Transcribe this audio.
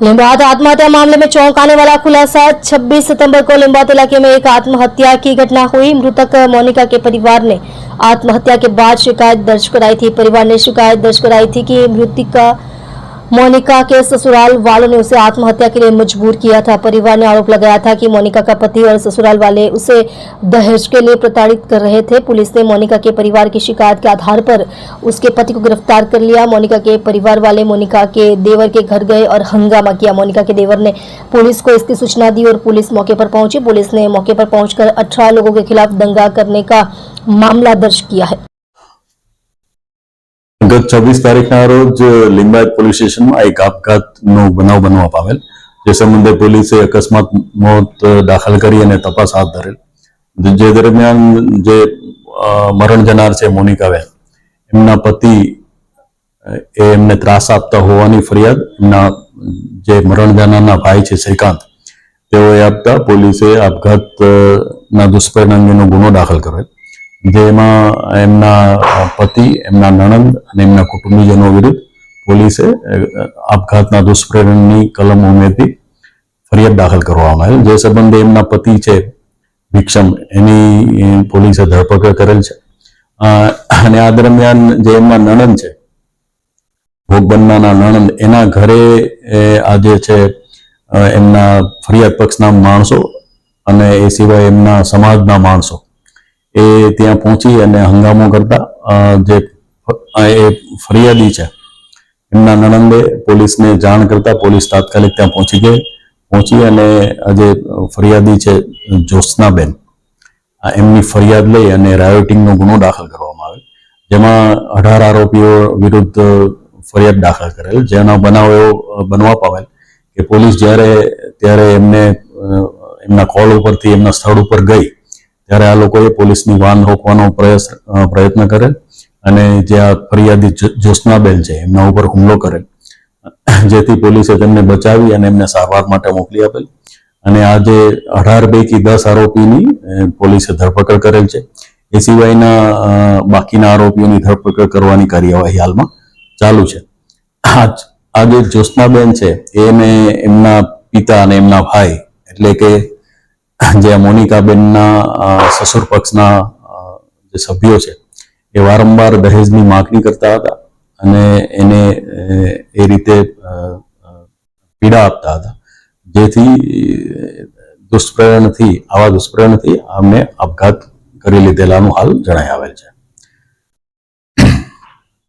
लिम्बात आत्महत्या मामले में चौंकाने वाला खुलासा। 26 सितंबर को लिम्बात इलाके में एक आत्महत्या की घटना हुई। मृतक मोनिका के परिवार ने आत्महत्या के बाद शिकायत दर्ज कराई थी। परिवार ने शिकायत दर्ज कराई थी कि मृतका मोनिका के ससुराल वालों ने उसे आत्महत्या के लिए मजबूर किया था। परिवार ने आरोप लगाया था कि मोनिका का पति और ससुराल वाले उसे दहेज के लिए प्रताड़ित कर रहे थे। पुलिस ने मोनिका के परिवार की शिकायत के आधार पर उसके पति को गिरफ्तार कर लिया। मोनिका के परिवार वाले मोनिका के देवर के घर गए और हंगामा किया। मोनिका के देवर ने पुलिस को इसकी सूचना दी और पुलिस मौके पर पहुंची। पुलिस ने मौके पर पहुंचकर 18 लोगों के खिलाफ दंगा करने का मामला दर्ज किया है। गत 26 તારીખના રોજ લિંબાયત પોલીસ સ્ટેશનમાં એક આપઘાતનો બનાવ બનવા પામેલ, જે સંબંધે પોલીસે અકસ્માત મોત દાખલ કરી અને તપાસ હાથ ધરેલ। જે દરમિયાન જે મરણ જનાર છે મોનિકાબેન, એમના પતિ એમને ત્રાસ આપતા હોવાની ફરિયાદ એમના જે મરણ જનારના ભાઈ છે શ્રીકાંત, તેઓએ આપતા પોલીસે આપઘાતના દુષ્પ્રેરણા અંગેનો ગુનો દાખલ કરેલ, જેમાં એમના પતિ, એમના નણંદ અને એમના કુટુંબીજનો વિરુદ્ધ પોલીસે આપઘાતના દુષ્પ્રેરણની કલમ ઉમેરતી ફરિયાદ દાખલ કરવામાં આવેલ। જે સંબંધે એમના પતિ છે ભીક્ષમ, એની પોલીસે ધરપકડ કરેલ છે। અને આ દરમિયાન જે એમના નણંદ છે, ભોગ બનનારના નણંદ, એના ઘરે આજે છે એમના ફરિયાદ પક્ષના માણસો અને એ સિવાય એમના સમાજના માણસો એ ત્યાં પહોંચી અને હંગામો કરતા જે એ ફરિયાદી છે એમના નણંદે પોલીસને જાણ કરતા પોલીસ તાત્કાલિક ત્યાં પહોંચી અને આજે ફરિયાદી છે જ્યોત્સનાબેન, એમની ફરિયાદ લઈ અને રાયોટિંગનો ગુનો દાખલ કરવામાં આવેલ, જેમાં 18 આરોપીઓ વિરુદ્ધ ફરિયાદ દાખલ કરેલ। જેનો બનાવ એવો બનવા પામેલ કે પોલીસ ત્યારે એમને એમના કોલ ઉપરથી એમના સ્થળ ઉપર ગઈ ત્યારે આ લોકોએ પોલીસની વાન રોકવાનો પ્રયત્ન કરેલ અને જે આ ફરિયાદી જ્યોત્સનાબેન છે એમના ઉપર હુમલો કરેલ, જેથી પોલીસે તેમને બચાવી અને એમને સારવાર માટે મોકલી આપેલ। અને આજે 18 પૈકી 10 આરોપીની પોલીસે ધરપકડ કરેલ છે। એ સિવાયના બાકીના આરોપીઓની ધરપકડ કરવાની કાર્યવાહી હાલમાં ચાલુ છે। આ જે જ્યોત્સનાબેન છે એને એમના પિતા અને એમના ભાઈ એટલે કે જે મોનિકાબેનના સસુર પક્ષના જે સભ્યો છે એ વારંવાર દહેજની માગણી કરતા હતા અને એને એ રીતે પીડા આપતા હતા, જેથી આવા દુષ્પ્રેરણથી આમને આપઘાત કરી લીધેલાનું હાલ જણાઈ આવેલ છે।